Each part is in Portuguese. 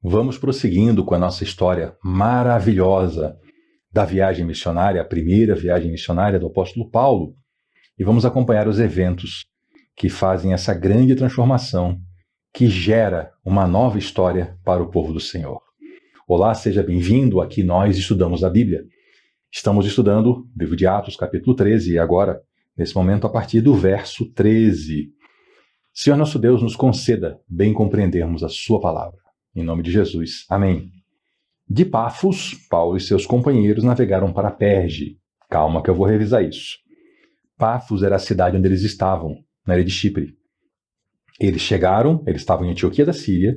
Vamos prosseguindo com a nossa história maravilhosa da viagem missionária, a primeira viagem missionária do apóstolo Paulo, e vamos acompanhar os eventos que fazem essa grande transformação que gera uma nova história para o povo do Senhor. Olá, seja bem-vindo, aqui nós estudamos a Bíblia. Estamos estudando o livro de Atos, capítulo 13, e agora, nesse momento, a partir do verso 13. Senhor nosso Deus, nos conceda bem compreendermos a sua palavra. Em nome de Jesus. Amém. De Pafos, Paulo e seus companheiros navegaram para Perge. Calma que eu vou revisar isso. Pafos era a cidade onde eles estavam, na ilha de Chipre. Eles estavam em Antioquia da Síria,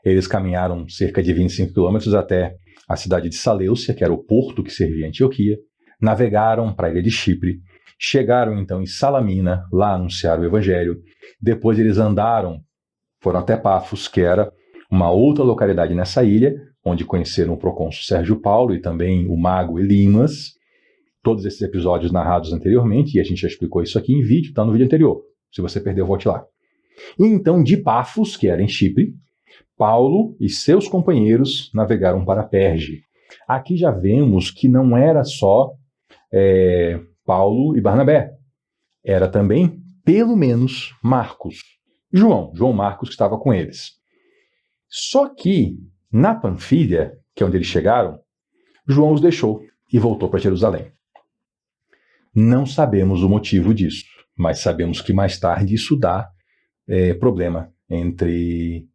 eles caminharam cerca de 25 quilômetros até a cidade de Seleucia, que era o porto que servia a Antioquia, navegaram para a ilha de Chipre, chegaram então em Salamina, lá anunciaram o evangelho, depois eles foram até Pafos, que era uma outra localidade nessa ilha, onde conheceram o procônsul Sérgio Paulo e também o mago Elimas. Todos esses episódios narrados anteriormente, e a gente já explicou isso aqui em vídeo, está no vídeo anterior. Se você perdeu, volte lá. E então, de Pafos, que era em Chipre, Paulo e seus companheiros navegaram para Perge. Aqui já vemos que não era só Paulo e Barnabé. Era também, pelo menos, Marcos. João Marcos, que estava com eles. Só que, na Panfilha, que é onde eles chegaram, João os deixou e voltou para Jerusalém. Não sabemos o motivo disso, mas sabemos que mais tarde isso dá problema entre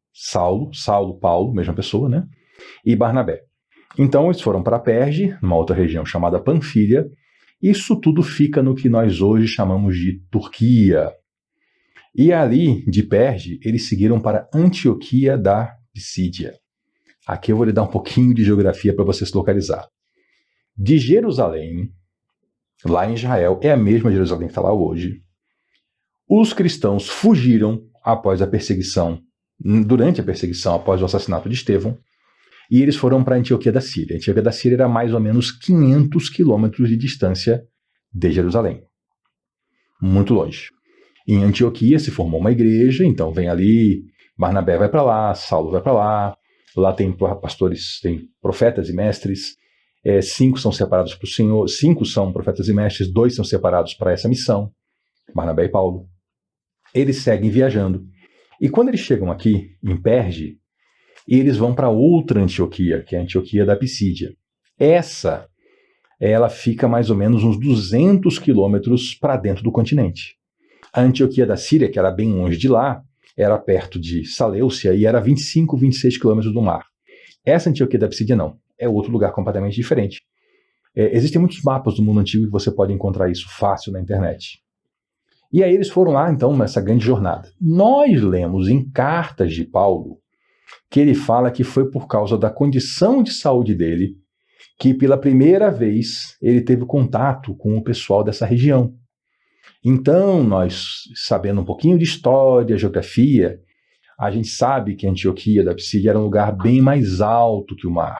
Paulo, mesma pessoa, né? E Barnabé. Então eles foram para Perge, numa outra região chamada Panfilha. Isso tudo fica no que nós hoje chamamos de Turquia. E ali, de Perge, eles seguiram para Antioquia da Pisídia. Aqui eu vou lhe dar um pouquinho de geografia para você se localizar. De Jerusalém, lá em Israel, é a mesma Jerusalém que está lá hoje. Os cristãos fugiram durante a perseguição, após o assassinato de Estevão, e eles foram para Antioquia da Síria. A Antioquia da Síria era mais ou menos 500 quilômetros de distância de Jerusalém. Muito longe. Em Antioquia se formou uma igreja, então vem ali, Barnabé vai para lá, Saulo vai para lá, lá tem pastores, tem profetas e mestres, 5 são separados para o Senhor, 5 são profetas e mestres, 2 são separados para essa missão, Barnabé e Paulo. Eles seguem viajando. E quando eles chegam aqui, em Perge, eles vão para outra Antioquia, que é a Antioquia da Pisídia. Ela fica mais ou menos uns 200 quilômetros para dentro do continente. A Antioquia da Síria, que era bem longe de lá, era perto de Seleucia e era 25, 26 quilômetros do mar. Essa Antioquia da Pisídia não, é outro lugar completamente diferente. Existem muitos mapas do mundo antigo que você pode encontrar isso fácil na internet. E aí eles foram lá, então, nessa grande jornada. Nós lemos em cartas de Paulo que ele fala que foi por causa da condição de saúde dele que, pela primeira vez, ele teve contato com o pessoal dessa região. Então, nós, sabendo um pouquinho de história, geografia, a gente sabe que a Antioquia da Pisídia era um lugar bem mais alto que o mar.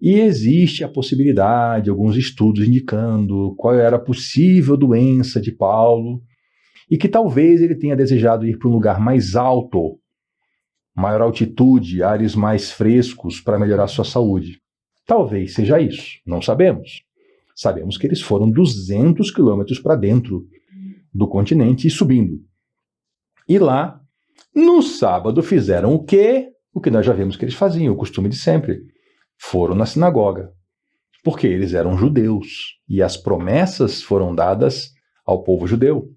E existe a possibilidade, alguns estudos indicando qual era a possível doença de Paulo e que talvez ele tenha desejado ir para um lugar mais alto, maior altitude, ares mais frescos para melhorar sua saúde. Talvez seja isso, não sabemos. Sabemos que eles foram 200 quilômetros para dentro do continente e subindo. E lá, no sábado, fizeram o quê? O que nós já vimos que eles faziam, o costume de sempre. Foram na sinagoga, porque eles eram judeus e as promessas foram dadas ao povo judeu.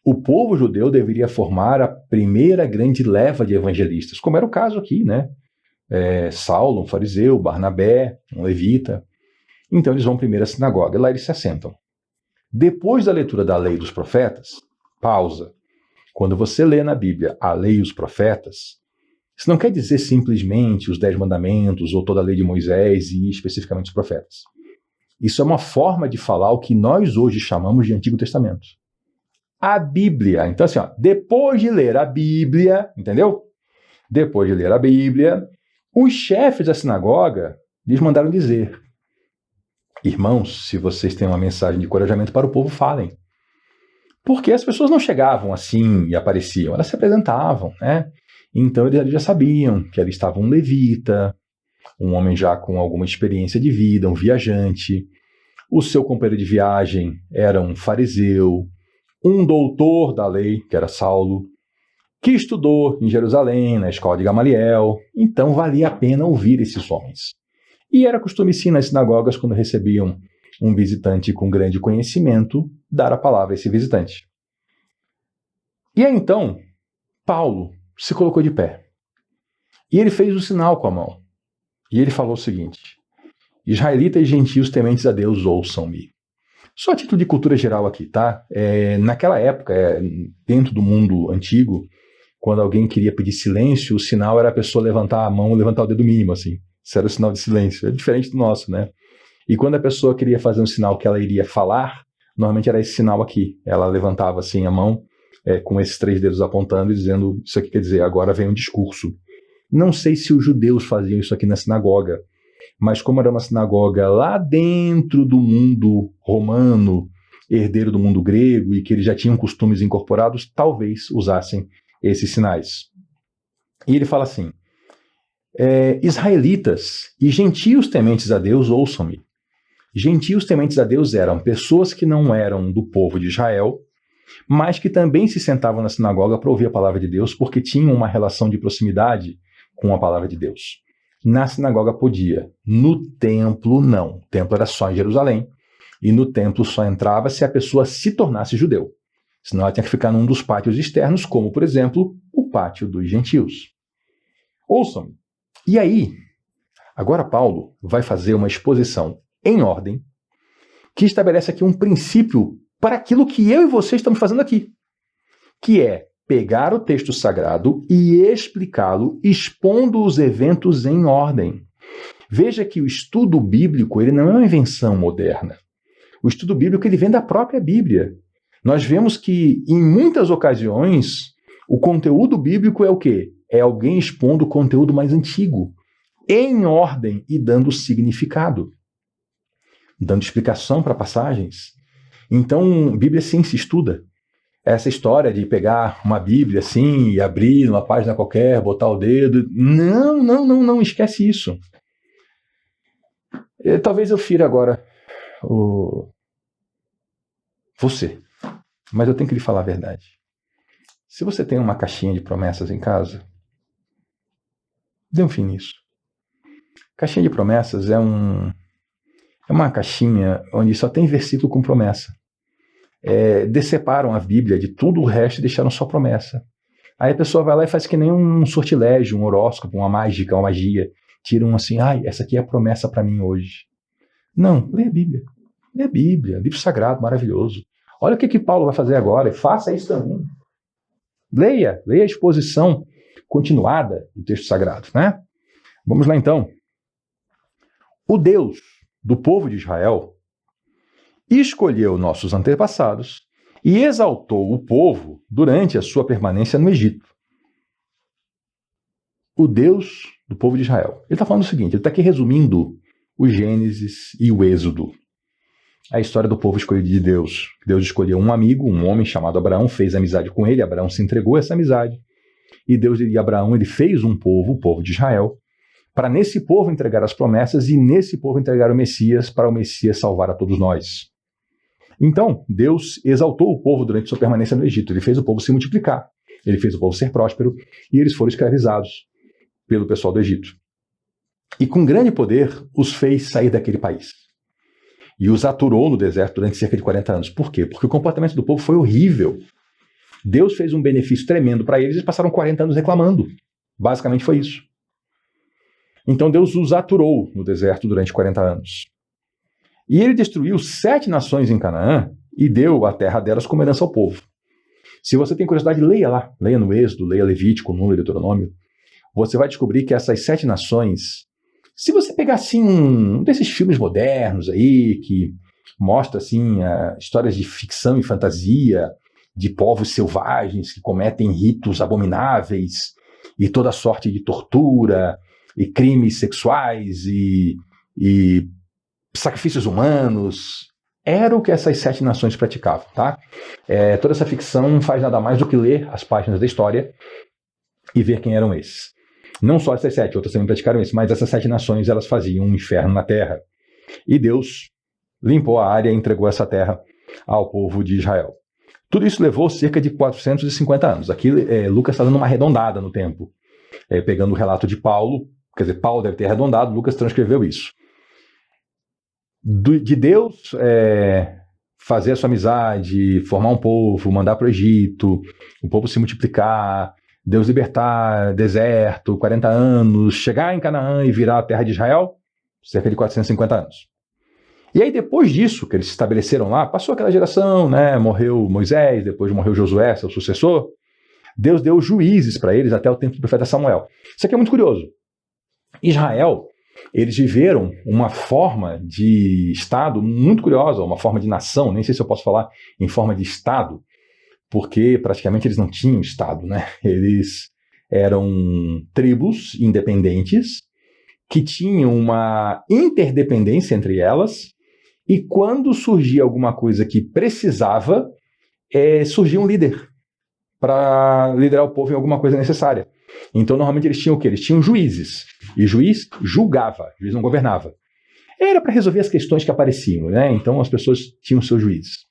O povo judeu deveria formar a primeira grande leva de evangelistas, como era o caso aqui, né? Saulo, um fariseu, Barnabé, um levita. Então eles vão primeiro à sinagoga, e lá eles se assentam. Depois da leitura da lei dos profetas, pausa. Quando você lê na Bíblia a lei e os profetas, isso não quer dizer simplesmente os 10 mandamentos ou toda a lei de Moisés e especificamente os profetas. Isso é uma forma de falar o que nós hoje chamamos de Antigo Testamento. A Bíblia. Então assim, depois de ler a Bíblia, entendeu? Depois de ler a Bíblia, os chefes da sinagoga lhes mandaram dizer: irmãos, se vocês têm uma mensagem de encorajamento para o povo, falem. Porque as pessoas não chegavam assim e apareciam, elas se apresentavam, né? Então eles ali já sabiam que ali estava um levita, um homem já com alguma experiência de vida, um viajante. O seu companheiro de viagem era um fariseu, um doutor da lei, que era Saulo, que estudou em Jerusalém, na escola de Gamaliel. Então valia a pena ouvir esses homens. E era costume sim nas sinagogas, quando recebiam um visitante com grande conhecimento, dar a palavra a esse visitante. E aí então, Paulo se colocou de pé. E ele fez o sinal com a mão. E ele falou o seguinte: israelitas e gentios tementes a Deus, ouçam-me. Só a título de cultura geral aqui, tá? Naquela época, dentro do mundo antigo, quando alguém queria pedir silêncio, o sinal era a pessoa levantar a mão e levantar o dedo mínimo, assim. Isso era o sinal de silêncio. É diferente do nosso, né? E quando a pessoa queria fazer um sinal que ela iria falar, normalmente era esse sinal aqui. Ela levantava assim a mão, com esses 3 dedos apontando e dizendo: isso aqui quer dizer, agora vem um discurso. Não sei se os judeus faziam isso aqui na sinagoga, mas como era uma sinagoga lá dentro do mundo romano, herdeiro do mundo grego, e que eles já tinham costumes incorporados, talvez usassem esses sinais. E ele fala assim: israelitas e gentios tementes a Deus, ouçam-me. Gentios tementes a Deus eram pessoas que não eram do povo de Israel, mas que também se sentavam na sinagoga para ouvir a palavra de Deus, porque tinham uma relação de proximidade com a palavra de Deus. Na sinagoga podia, no templo não. O templo era só em Jerusalém, e no templo só entrava se a pessoa se tornasse judeu. Senão ela tinha que ficar num dos pátios externos, como, por exemplo, o pátio dos gentios. Ouçam-me. E aí, agora Paulo vai fazer uma exposição em ordem que estabelece aqui um princípio para aquilo que eu e você estamos fazendo aqui, que é pegar o texto sagrado e explicá-lo, expondo os eventos em ordem. Veja que o estudo bíblico ele não é uma invenção moderna. O estudo bíblico ele vem da própria Bíblia. Nós vemos que, em muitas ocasiões, o conteúdo bíblico é o quê? É alguém expondo o conteúdo mais antigo, em ordem e dando significado, dando explicação para passagens. Então, Bíblia sim se estuda. Essa história de pegar uma Bíblia assim e abrir numa página qualquer, botar o dedo... Não, esquece isso. Talvez eu fira agora você, mas eu tenho que lhe falar a verdade. Se você tem uma caixinha de promessas em casa, dê um fim nisso. Caixinha de promessas é uma caixinha onde só tem versículo com promessa. Deceparam a Bíblia de tudo o resto e deixaram só promessa. Aí a pessoa vai lá e faz que nem um sortilégio, um horóscopo, uma mágica, uma magia. Tiram assim: essa aqui é a promessa para mim hoje. Não, lê a Bíblia. Lê a Bíblia, livro sagrado, maravilhoso. Olha o que Paulo vai fazer agora e faça isso também. Leia a exposição continuada do texto sagrado, né? Vamos lá então. O Deus do povo de Israel escolheu nossos antepassados e exaltou o povo durante a sua permanência no Egito. O Deus do povo de Israel. Ele está falando o seguinte, ele está aqui resumindo o Gênesis e o Êxodo. A história do povo escolhido de Deus. Deus escolheu um amigo, um homem chamado Abraão, fez amizade com ele, Abraão se entregou a essa amizade. E Deus e Abraão, ele fez um povo, o povo de Israel, para nesse povo entregar as promessas e nesse povo entregar o Messias, para o Messias salvar a todos nós. Então, Deus exaltou o povo durante sua permanência no Egito. Ele fez o povo se multiplicar, ele fez o povo ser próspero e eles foram escravizados pelo pessoal do Egito. E com grande poder os fez sair daquele país. E os aturou no deserto durante cerca de 40 anos. Por quê? Porque o comportamento do povo foi horrível. Deus fez um benefício tremendo para eles e eles passaram 40 anos reclamando. Basicamente foi isso. Então Deus os aturou no deserto durante 40 anos. E ele destruiu 7 nações em Canaã e deu a terra delas como herança ao povo. Se você tem curiosidade, leia lá. Leia no Êxodo, leia Levítico, Número, Deuteronômio. Você vai descobrir que essas 7 nações, se você pegar assim um desses filmes modernos aí, que mostra assim histórias de ficção e fantasia, de povos selvagens que cometem ritos abomináveis e toda sorte de tortura e crimes sexuais e sacrifícios humanos, era o que essas 7 nações praticavam, tá? Toda essa ficção não faz nada mais do que ler as páginas da história e ver quem eram esses. Não só essas 7, outras também praticaram isso, mas essas 7 nações, elas faziam um inferno na terra. E Deus limpou a área e entregou essa terra ao povo de Israel. Tudo isso levou cerca de 450 anos. Aqui Lucas está dando uma arredondada no tempo, pegando o relato de Paulo, quer dizer, Paulo deve ter arredondado, Lucas transcreveu isso. De Deus fazer a sua amizade, formar um povo, mandar para o Egito, o povo se multiplicar, Deus libertar deserto, 40 anos, chegar em Canaã e virar a terra de Israel, cerca de 450 anos. E aí depois disso, que eles se estabeleceram lá, passou aquela geração, né? Morreu Moisés, depois morreu Josué, seu sucessor, Deus deu juízes para eles até o tempo do profeta Samuel. Isso aqui é muito curioso. Israel, eles viveram uma forma de Estado muito curiosa, uma forma de nação, nem sei se eu posso falar em forma de Estado, porque praticamente eles não tinham Estado, né? Eles eram tribos independentes que tinham uma interdependência entre elas, e quando surgia alguma coisa que precisava, surgia um líder para liderar o povo em alguma coisa necessária. Então, normalmente eles tinham o quê? Eles tinham juízes, e juiz julgava, juiz não governava. Era para resolver as questões que apareciam, né? Então as pessoas tinham seus juízes.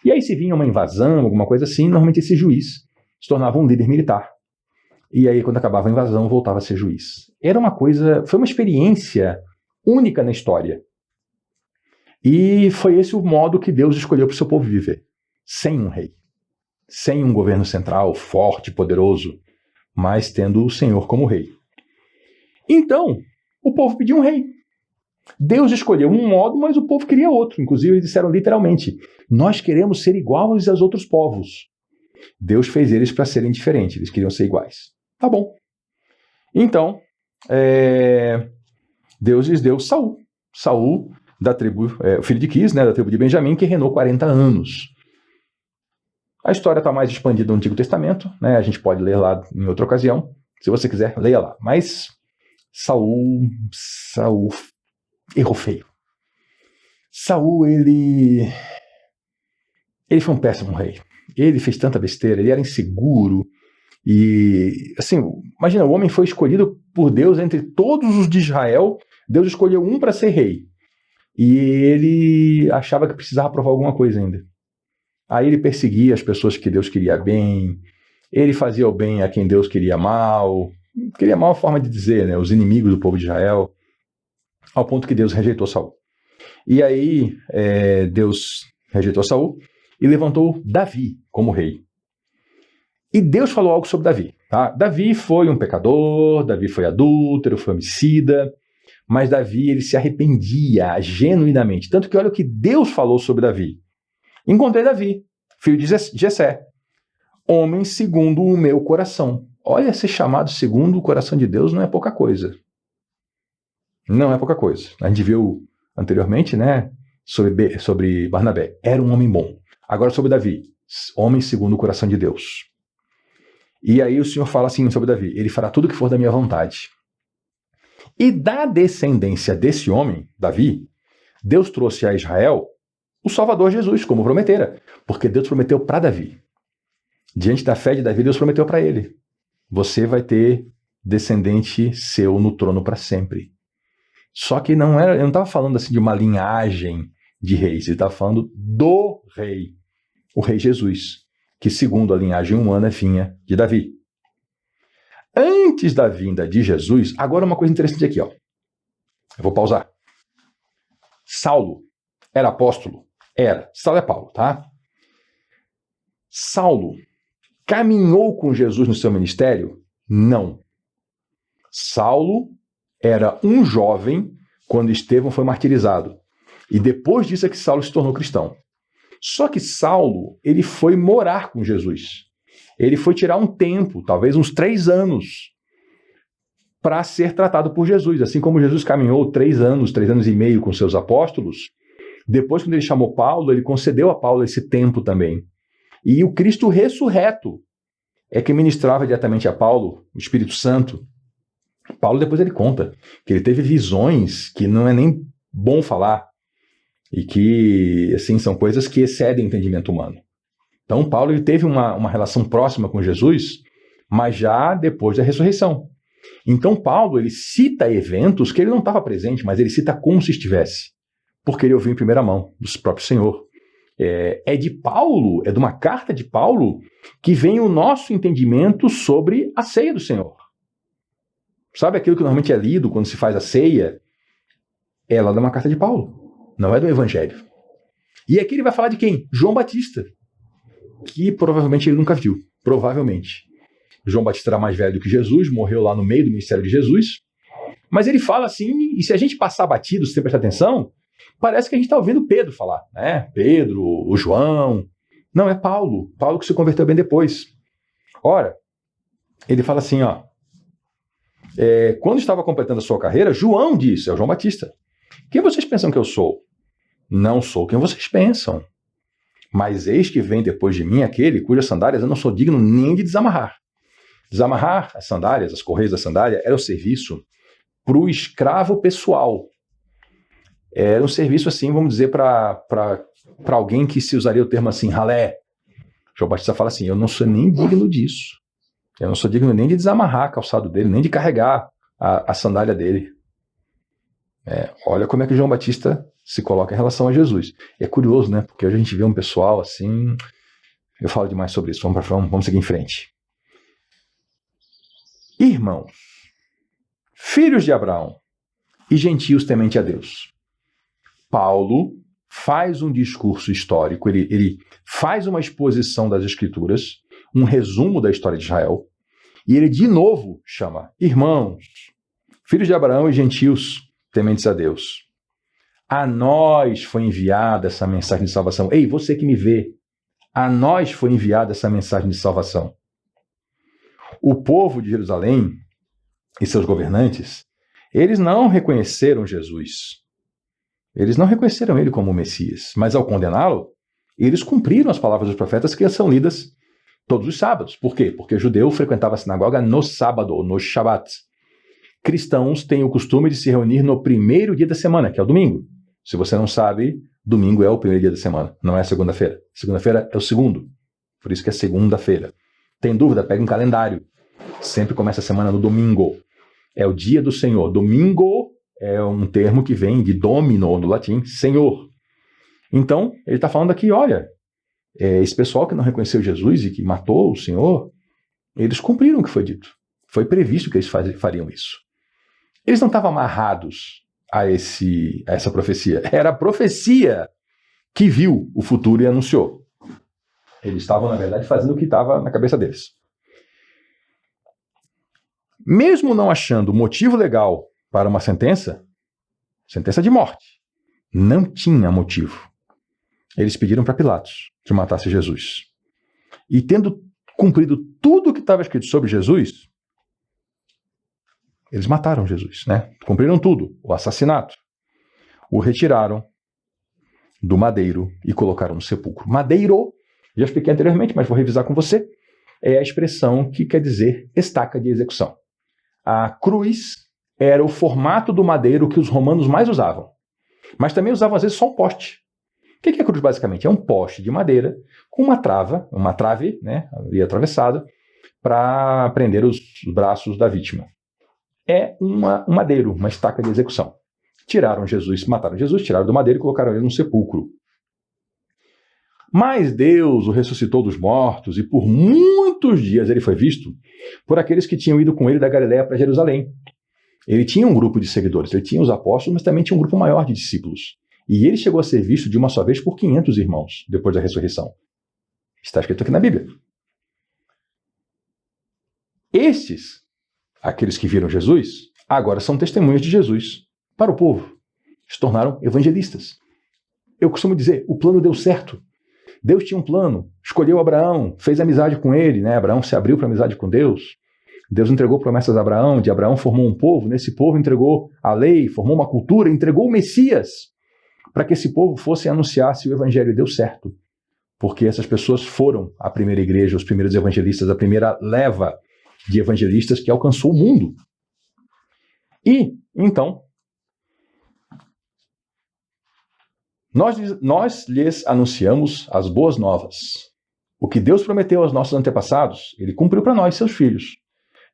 E aí se vinha uma invasão, alguma coisa assim, normalmente esse juiz se tornava um líder militar. E aí quando acabava a invasão, voltava a ser juiz. Era uma coisa, foi uma experiência única na história. E foi esse o modo que Deus escolheu para o seu povo viver. Sem um rei. Sem um governo central forte, poderoso, mas tendo o Senhor como rei. Então, o povo pediu um rei. Deus escolheu um modo, mas o povo queria outro. Inclusive, eles disseram literalmente, nós queremos ser iguais aos outros povos. Deus fez eles para serem diferentes, eles queriam ser iguais. Tá bom. Então, Deus lhes deu Saul. Saul, da tribo, o filho de Quis, né, da tribo de Benjamim, que reinou 40 anos. A história está mais expandida no Antigo Testamento, né, a gente pode ler lá em outra ocasião. Se você quiser, leia lá. Mas Saul errou feio. Saul, ele foi um péssimo rei. Ele fez tanta besteira, ele era inseguro. E, assim, imagina, o homem foi escolhido por Deus entre todos os de Israel. Deus escolheu um para ser rei. E ele achava que precisava provar alguma coisa ainda. Aí ele perseguia as pessoas que Deus queria bem. Ele fazia o bem a quem Deus queria mal. Queria mal a forma de dizer, né? Os inimigos do povo de Israel. Ao ponto que Deus rejeitou Saul. E aí Deus rejeitou Saul e levantou Davi como rei. E Deus falou algo sobre Davi. Tá? Davi foi um pecador, Davi foi adúltero, foi homicida, mas Davi ele se arrependia genuinamente. Tanto que olha o que Deus falou sobre Davi. Encontrei Davi, filho de Jessé, homem segundo o meu coração. Olha, ser chamado segundo o coração de Deus não é pouca coisa. Não é pouca coisa. A gente viu anteriormente, né, sobre Barnabé. Era um homem bom. Agora sobre Davi, homem segundo o coração de Deus. E aí o Senhor fala assim sobre Davi, ele fará tudo o que for da minha vontade. E da descendência desse homem, Davi, Deus trouxe a Israel o Salvador Jesus, como prometera. Porque Deus prometeu para Davi. Diante da fé de Davi, Deus prometeu para ele. Você vai ter descendente seu no trono para sempre. Só que eu não estava falando assim de uma linhagem de reis, ele estava falando do rei, o rei Jesus, que segundo a linhagem humana vinha de Davi. Antes da vinda de Jesus, agora uma coisa interessante aqui, ó. Eu vou pausar. Saulo era apóstolo? Era. Saulo é Paulo, tá? Saulo caminhou com Jesus no seu ministério? Não. Saulo era um jovem quando Estevão foi martirizado. E depois disso é que Saulo se tornou cristão. Só que Saulo, ele foi morar com Jesus. Ele foi tirar um tempo, talvez uns 3 anos, para ser tratado por Jesus. Assim como Jesus caminhou 3 anos e meio com seus apóstolos, depois quando ele chamou Paulo, ele concedeu a Paulo esse tempo também. E o Cristo ressurreto é que ministrava diretamente a Paulo, o Espírito Santo. Paulo depois ele conta que ele teve visões que não é nem bom falar e que, assim, são coisas que excedem o entendimento humano. Então Paulo ele teve uma relação próxima com Jesus mas já depois da ressurreição. Então Paulo, ele cita eventos que ele não estava presente, mas ele cita como se estivesse, porque ele ouviu em primeira mão do próprio Senhor. É de Paulo, é de uma carta de Paulo que vem o nosso entendimento sobre a ceia do Senhor. Sabe aquilo que normalmente é lido quando se faz a ceia? É lá de uma carta de Paulo, não é do Evangelho. E aqui ele vai falar de quem? João Batista, que provavelmente ele nunca viu, provavelmente. João Batista era mais velho do que Jesus, morreu lá no meio do ministério de Jesus, mas ele fala assim, e se a gente passar batido, sem prestar atenção, parece que a gente está ouvindo Pedro falar, né? Pedro, o João. Não, é Paulo. Paulo que se converteu bem depois. Ora, ele fala assim, ó. Quando estava completando a sua carreira, João disse, é o João Batista, quem vocês pensam que eu sou? Não sou quem vocês pensam. Mas eis que vem depois de mim aquele cujas sandálias eu não sou digno nem de desamarrar. Desamarrar as sandálias, as correias da sandália, era o serviço para o escravo pessoal. Era um serviço assim, vamos dizer, para alguém que se usaria o termo assim, ralé. João Batista fala assim, eu não sou nem digno disso. Eu não sou digno nem de desamarrar a calçado dele, nem de carregar a sandália dele. Olha como é que João Batista se coloca em relação a Jesus. É curioso, né? Porque hoje a gente vê um pessoal assim... Eu falo demais sobre isso, vamos seguir em frente. Irmãos, filhos de Abraão e gentios temente a Deus. Paulo faz um discurso histórico, ele faz uma exposição das Escrituras, um resumo da história de Israel, e ele de novo chama irmãos, filhos de Abraão e gentios tementes a Deus. A nós foi enviada essa mensagem de salvação. Ei, você que me vê, a nós foi enviada essa mensagem de salvação. O povo de Jerusalém e seus governantes, eles não reconheceram Jesus. Eles não reconheceram ele como o Messias, mas ao condená-lo, eles cumpriram as palavras dos profetas que são lidas todos os sábados. Por quê? Porque o judeu frequentava a sinagoga no sábado, no Shabat. Cristãos têm o costume de se reunir no primeiro dia da semana, que é o domingo. Se você não sabe, domingo é o primeiro dia da semana, não é a segunda-feira. Segunda-feira é o segundo, por isso que é segunda-feira. Tem dúvida? Pega um calendário. Sempre começa a semana no domingo. É o dia do Senhor. Domingo é um termo que vem de domino, do latim, Senhor. Então, ele está falando aqui, olha, esse pessoal que não reconheceu Jesus e que matou o Senhor, eles cumpriram o que foi dito. Foi previsto que eles fariam isso. Eles não estavam amarrados a essa profecia. Era a profecia que viu o futuro e anunciou. Eles estavam, na verdade, fazendo o que estava na cabeça deles. Mesmo não achando motivo legal para uma sentença de morte, não tinha motivo. Eles pediram para Pilatos que matasse Jesus. E tendo cumprido tudo o que estava escrito sobre Jesus, eles mataram Jesus, né? Cumpriram tudo, o assassinato. O retiraram do madeiro e colocaram no sepulcro. Madeiro, já expliquei anteriormente, mas vou revisar com você, é a expressão que quer dizer estaca de execução. A cruz era o formato do madeiro que os romanos mais usavam. Mas também usavam, às vezes, só um poste. O que é a cruz, basicamente? É um poste de madeira com uma trave, né, ali atravessada, para prender os braços da vítima. É um madeiro, uma estaca de execução. Tiraram Jesus, mataram Jesus, tiraram do madeiro e colocaram ele num sepulcro. Mas Deus o ressuscitou dos mortos e por muitos dias ele foi visto por aqueles que tinham ido com ele da Galiléia para Jerusalém. Ele tinha um grupo de seguidores, ele tinha os apóstolos, mas também tinha um grupo maior de discípulos. E ele chegou a ser visto de uma só vez por 500 irmãos, depois da ressurreição. Está escrito aqui na Bíblia. Estes, aqueles que viram Jesus, agora são testemunhas de Jesus para o povo. Se tornaram evangelistas. Eu costumo dizer, o plano deu certo. Deus tinha um plano, escolheu Abraão, fez amizade com ele, né? Abraão se abriu para amizade com Deus. Deus entregou promessas a Abraão, de Abraão formou um povo, nesse povo entregou a lei, formou uma cultura, entregou o Messias, para que esse povo fosse e anunciasse o evangelho. E deu certo, porque essas pessoas foram a primeira igreja, os primeiros evangelistas, a primeira leva de evangelistas que alcançou o mundo. E, então, nós lhes anunciamos as boas novas. O que Deus prometeu aos nossos antepassados, ele cumpriu para nós, seus filhos,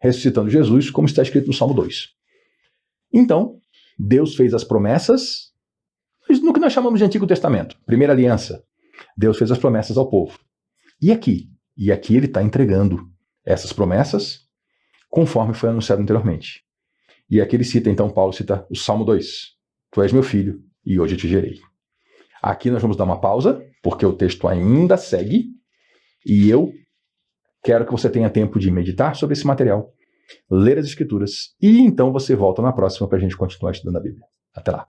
ressuscitando Jesus, como está escrito no Salmo 2. Então, Deus fez as promessas no que nós chamamos de Antigo Testamento, primeira aliança. Deus fez as promessas ao povo. E aqui? E aqui ele está entregando essas promessas conforme foi anunciado anteriormente. E aqui ele cita, então, Paulo cita o Salmo 2. Tu és meu filho e hoje eu te gerei. Aqui nós vamos dar uma pausa, porque o texto ainda segue, e eu quero que você tenha tempo de meditar sobre esse material, ler as Escrituras, e então você volta na próxima para a gente continuar estudando a Bíblia. Até lá.